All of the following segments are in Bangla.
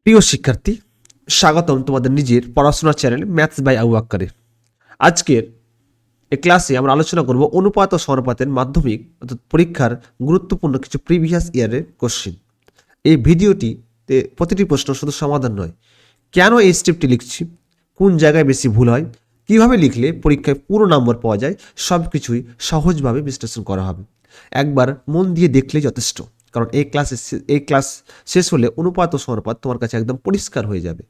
প্রিয় শিক্ষার্থী, স্বাগতম তোমাদের নিজের পড়াশোনার চ্যানেল ম্যাথস বাই আবু আক্কারে। আজকের এই ক্লাসে আমরা আলোচনা করব অনুপাত ও সমানুপাতের মাধ্যমিক অর্থাৎ পরীক্ষার গুরুত্বপূর্ণ কিছু প্রিভিয়াস ইয়ারের কোশ্চেন। এই ভিডিওটিতে প্রতিটি প্রশ্ন শুধু সমাধান নয়, কেন এই স্টেপটি লিখছি, কোন জায়গায় বেশি ভুল হয়, কিভাবে লিখলে পরীক্ষায় পুরো নম্বর পাওয়া যায়, সব কিছুই সহজভাবে বিশ্লেষণ করা হবে। একবার মন দিয়ে দেখলেই যথেষ্ট, কারণ এই ক্লাস শেষ হলে অনুপাত ও সমানুপাত তোমার কাছে একদম পরিষ্কার হয়ে যাবে।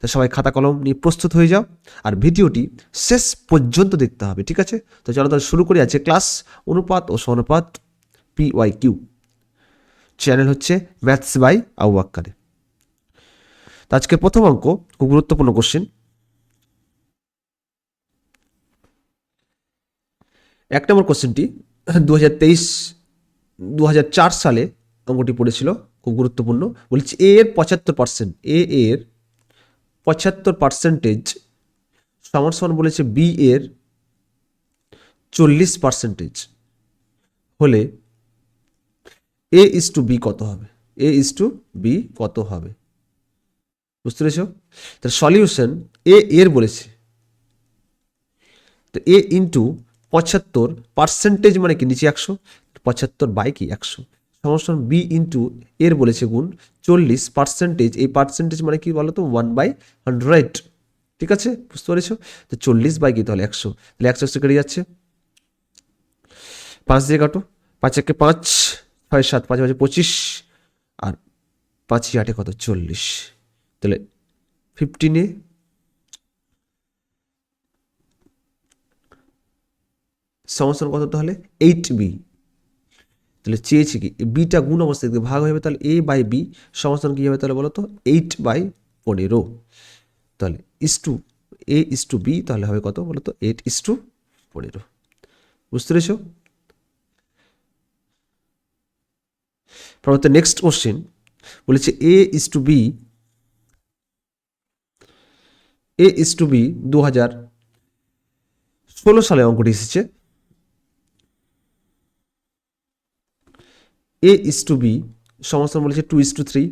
তো সবাই খাতা কলম নিয়ে প্রস্তুত হয়ে যাও, আর ভিডিওটি শেষ পর্যন্ত দেখতে হবে, ঠিক আছে? তো চলো তাহলে শুরু করি আছে ক্লাস অনুপাত ও সমানুপাত PYQ। চ্যানেল হচ্ছে ম্যাথস বাই আবু আক্কারে। তো আজকের প্রথম অঙ্ক খুব গুরুত্বপূর্ণ কোশ্চেন। এক নম্বর কোশ্চেনটি 2004 সালে অঙ্কটি পড়েছিল, খুব গুরুত্বপূর্ণ। বলছি এ এর 75%, এর 75% সমান সমান বলেছে বি এর 40% হলে এ ইস টু বি কত হবে? এ ইস টু বি কত হবে? বুঝতে পেরেছ? তার সলিউশন এ এর বলেছে, তো এ ইন্টু 75% মানে কি নিচে 100, 75 বাই কি 100 সমান বি ইন্টু এর বলেছে গুণ 40%। এই পার্সেন্টেজ মানে কি বলো তো? 1/100, ঠিক আছে? বুঝতে পেরেছো? তো 40 বাই কি তাহলে 100, তাহলে 100 কেটে যাচ্ছে, 5 দিয়ে কাটো, 5 একে 5, 6 7, 5 5 25, আর 5 8 কত 40, তাহলে 15 সমস্যা কত তাহলে 8b। তাহলে চেয়েছে কি বিটা গুণ অবস্থায় ভাগ হয়ে যাবে, তাহলে a বাই বি সমস্যান কী হবে তাহলে বলো তো 8/15। তাহলে is to A is to B তাহলে হবে কত বলো তো 8:15। বুঝতে পেরেছো? পরবর্তী নেক্সট কোশ্চেন বলেছে এ ইস টু বি 2016 সালে অঙ্কটি এসেছে। এ ইস টু বি সমস্যা বলেছে 2:3,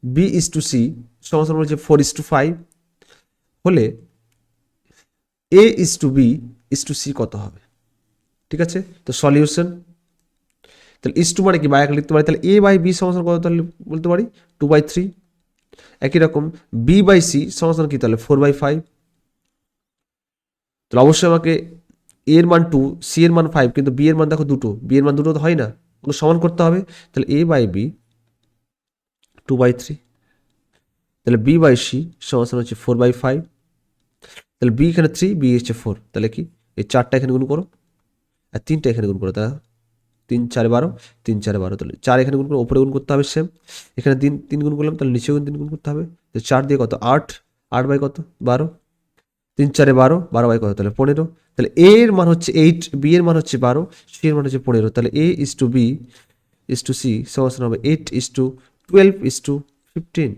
বি ইস টু সি সমস্যা বলেছে 4:5 হলে A is to B is to C কত হবে? ঠিক আছে, তো সলিউশন তাহলে ইস টু মানে কি বাই লিখতে পারি, তাহলে এ বাই বি সমস্যা কত তাহলে বলতে পারি 2/3। একই রকম বি বাই সি সমস্যা কি তাহলে 4/5। তাহলে অবশ্যই আমাকে এর মান 2, সি এর মান 5, কিন্তু বি এর মান দেখো দুটো, বি এর মান দুটো তো হয় না, ওগুলো সমান করতে হবে। তাহলে এ বাই বি 2/3, তাহলে বি বাই সি সমান হচ্ছে 4/5। তাহলে বি এখানে 3, বি হচ্ছে 4, তাহলে কি এই 4টা এখানে গুণ করো আর 3টা এখানে গুণ করো, তাহলে 3 4 12, 3 4 12, তাহলে 4 এখানে গুণ করে ওপরে গুণ করতে হবে সেম। এখানে 3 গুণ করলাম, তাহলে নিচেও 3 গুণ করতে হবে। তো 4 দিয়ে কত 8, 8 বাই কত 12, 3 4 12, 12 বাই কত তাহলে 15। তাহলে এ এর মান হচ্ছে 8, বি এর মান হচ্ছে 12, সি এর মান হচ্ছে 15। তাহলে A is to B is to C সমান হবে 8:12:15।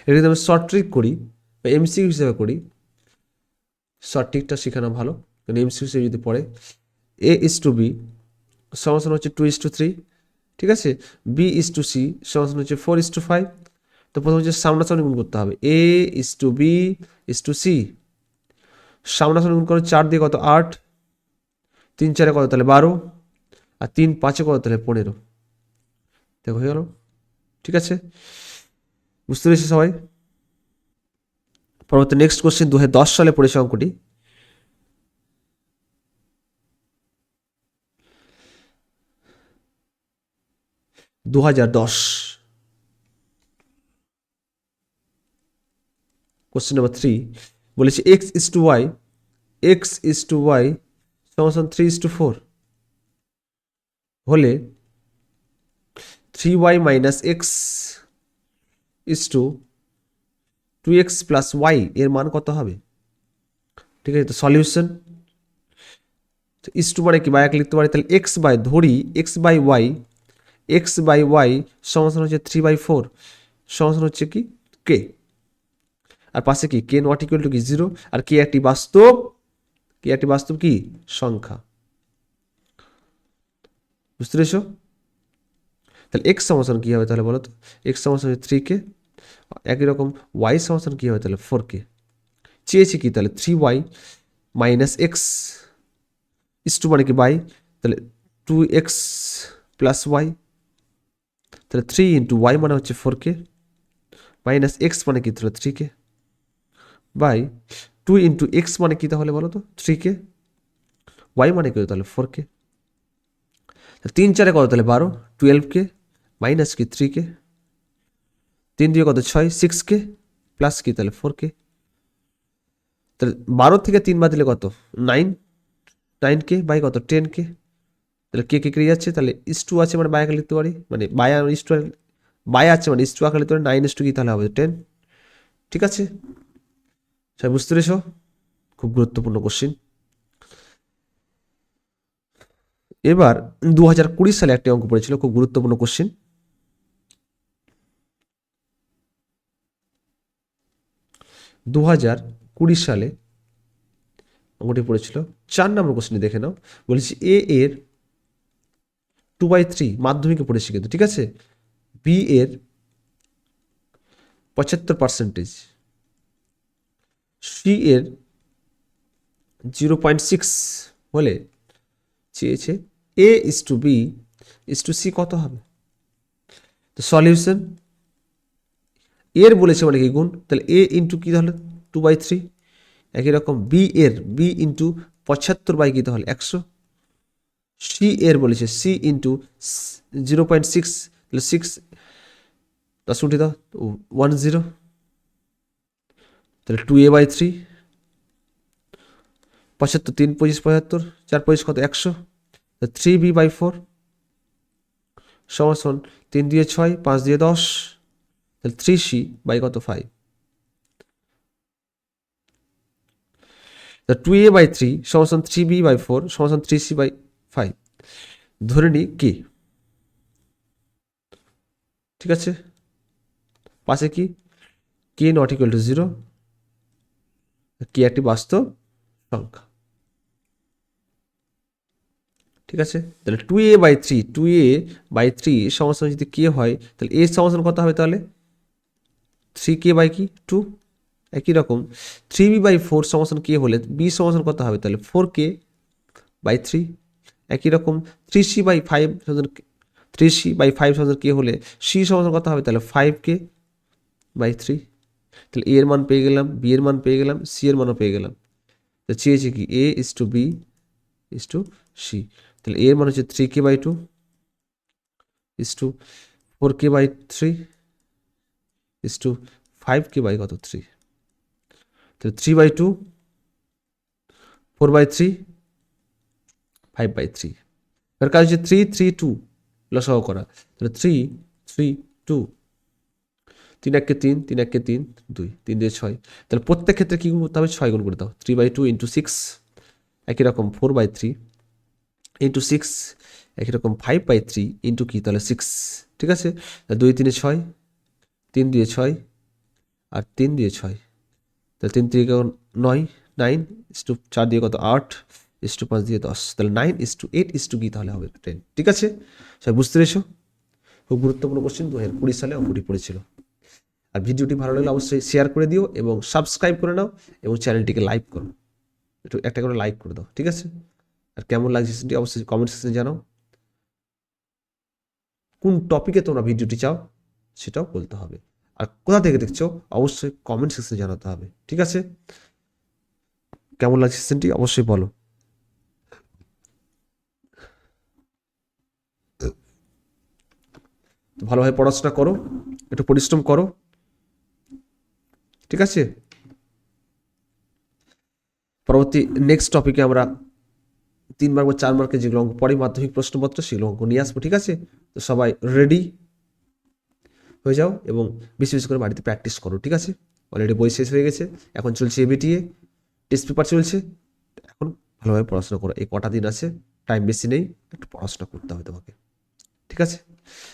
এটা যদি আমি শর্ট ট্রিক করি বা এমসিকিউ হিসেবে করি, শর্ট ট্রিকটা শেখানো ভালো, কারণ এমসিকিউ হিসেবে যদি পড়ে এ ইস টু বি সমান হচ্ছে 2:3, ঠিক আছে? বি ইস টু সি সমান হচ্ছে 4:5। তো প্রথমে হচ্ছে সামনাসামনি গুণ করতে হবে, A is to B is to C সামনাসামনি গুণ করো, 4 দিয়ে কত 8, 3 4 কত তাহলে 12, আর 3 5 কত তাহলে 15। দেখো হয়ে গেল, ঠিক আছে? বুঝতে পেরেছি সবাই? পরবর্তী নেক্সট কোশ্চেন 2010 সালে পড়েছে অঙ্কটি। কোশ্চেন নাম্বার 3 বলেছে এক্স ইস টু ওয়াই সমান 3:4 হলে 3y minus x is to 2x plus Y এর মান কত হবে? ঠিক আছে, তো সলিউশন ইস টু মানে কি বাই লিখতে পারি, তাহলে এক্স বাই ধরি এক্স বাই ওয়াই সমান হচ্ছে 3/4 সমান হচ্ছে কি কে, আর পাশে কি কে নট ইকুয়াল টু কি 0, আর কে একটি বাস্তব কি সংখ্যা। বুঝতে পেরেছ? তাহলে এক্স সমাধান কী হবে তাহলে বলো তো, এক্স সমাধান 3k, একই রকম ওয়াই সমাধান কী হবে তাহলে 4k। চেয়েছি কি তাহলে 3y minus x is to মানে কি বাই, তাহলে 2x প্লাস ওয়াই, তাহলে 3 ইন্টু ওয়াই মানে হচ্ছে 4k মাইনাস এক্স মানে কি তাহলে 3k বাই 2 ইন্টু এক্স মানে কি তাহলে বলো তো 3k, ওয়াই মানে কি তাহলে 4k, 3 4 কত তাহলে 12, 12k মাইনাস কি 3k, 3 2 কত 6, 6k প্লাস কি তাহলে 4k, তাহলে 12 থেকে 3 বাদ দিলে কত 9, 9k বাই কত 10k, তাহলে কে কে কেটে যাচ্ছে, তাহলে ইস টু আছে মানে বাই আঁকা লিখতে পারি, মানে বাই আর ইস টু বাই আছে মানে ইস টু আঁকা লিখতে পারি, 9 ইস টু কি তাহলে হবে 10। ঠিক আছে, সবাই বুঝতে পেরেছ? খুব গুরুত্বপূর্ণ কোশ্চিন। এবার 2020 সালে একটি অঙ্ক পড়েছিল, খুব গুরুত্বপূর্ণ কোশ্চিন। 2020 সালে অঙ্কটি পড়েছিল, 4 নম্বর কোশ্চিনে দেখে নাও। বলেছি এ এর 2/3 মাধ্যমিকে পড়েছি কিন্তু, ঠিক আছে, বি এর 75%, সি এর 0.6 হলে চেয়েছে A is to B is to C কত হবে। তো সলিউশন, এর বলেছে মানে কি গুণ, তাহলে এ ইন্টু কি তাহলে 2/3, একই রকম বি এর বি ইন্টু 75 বাই কি তাহলে 100, সি এর বলেছে সি ইন্টু 0.6, তাহলে 6 10 উঠে দাও 10, তাহলে 2a/3, 75 3 25 75, 4 25 কত 100, 3b/4 সমান 3 দিয়ে 6 5 দিয়ে 10, তাহলে 3c বাই কত 5, তা 2a/3 সমান 3b/4 সমান 3c/5 ধরে নিই কি, ঠিক আছে, পাশে কি কে নট ইকুয়াল টু 0, কি একটি বাস্তব সংখ্যা। ঠিক আছে, তাহলে 2a/3 2a/3 সমান যদি কে হয় তাহলে এ সমান কত হবে তাহলে 3k বাই কি 2, একই রকম 3b/4 সমান কে হলে বি সমান কত হবে তাহলে 4k/3, একই রকম 3c/5 3c/5 সমান কে হলে সি সমান কত হবে তাহলে 5k/3, তাহলে এ এর মান পেয়ে গেলাম, বি এর মান পেয়ে গেলাম, সি এর মানও পেয়ে গেলাম। তো চেয়েছে কি A is to B is to C, তাহলে এর মান হচ্ছে 3k/2 is to 4k/3 is to 5k by কত 3, তাহলে 3/2 4/3 5/3, এর কাজ হচ্ছে 3 3 2 লসাগু করা, তাহলে 3 3 2, 3 1 3 3 1 3 2 3 দিয়ে 6, তাহলে প্রত্যেক ক্ষেত্রে কি গুণ করতে হবে 6 গুণ করে দাও, 3/2 ইন্টু 6, একই রকম 4/3 ইন্টু 6, একই রকম 5/3 ইন্টু কি তাহলে 6, ঠিক আছে, 2 3 6 3 দিয়ে 6 আর 3 দিয়ে 6, তাহলে 3 3 9 9 ইস টু 4 দিয়ে কত 8 ইস টু 5 দিয়ে 10, তাহলে 9 ইস টু 8 ইস টু কি তাহলে হবে 10। ঠিক আছে, সবাই বুঝতে পেরেছো? খুব গুরুত্বপূর্ণ কোশ্চেন 2020 সালে অঙ্কটি পড়েছিল। আর ভিডিওটি ভালো লাগলে অবশ্যই শেয়ার করে দিও এবং সাবস্ক্রাইব করে নাও এবং চ্যানেলটিকে লাইক করো, একটু একটা করে লাইক করে দাও, ঠিক আছে। আর কেমন লাগছে সেটি অবশ্যই কমেন্ট সেকশনে জানাও, কোন টপিকে তোমরা ভিডিওটি চাও সেটাও বলতে হবে, আর কোথা থেকে দেখছো অবশ্যই কমেন্ট সেকশনে জানাতে হবে, ঠিক আছে। কেমন লাগছে সেটি অবশ্যই বলো। ভালোভাবে পড়াশোনা করো, একটু পরিশ্রম করো, ঠিক আছে। পরবর্তী নেক্সট টপিকে আমরা 3 মার্ক বা 4 মার্কের যেগুলো অঙ্ক পরে মাধ্যমিক প্রশ্নপত্র সেগুলো অঙ্ক নিয়ে আসবো, ঠিক আছে। তো সবাই রেডি হয়ে যাও এবং বেশি বেশি করে বাড়িতে প্র্যাকটিস করো, ঠিক আছে। অলরেডি বই শেষ হয়ে গেছে, এখন চলছে এবিটিএ টেস্ট পেপার চলছে, এখন ভালোভাবে পড়াশোনা করো, এই কটা দিন আছে, টাইম বেশি নেই, একটু পড়াশোনা করতে হবে তোমাকে, ঠিক আছে।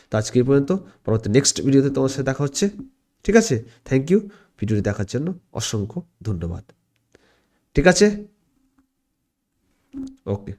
তো আজকে এই পর্যন্ত, পরবর্তী নেক্সট ভিডিওতে তোমার সাথে দেখা হচ্ছে, ঠিক আছে। থ্যাংক ইউ, ভিডিওটি দেখার জন্য অসংখ্য ধন্যবাদ, ঠিক আছে, ওকে।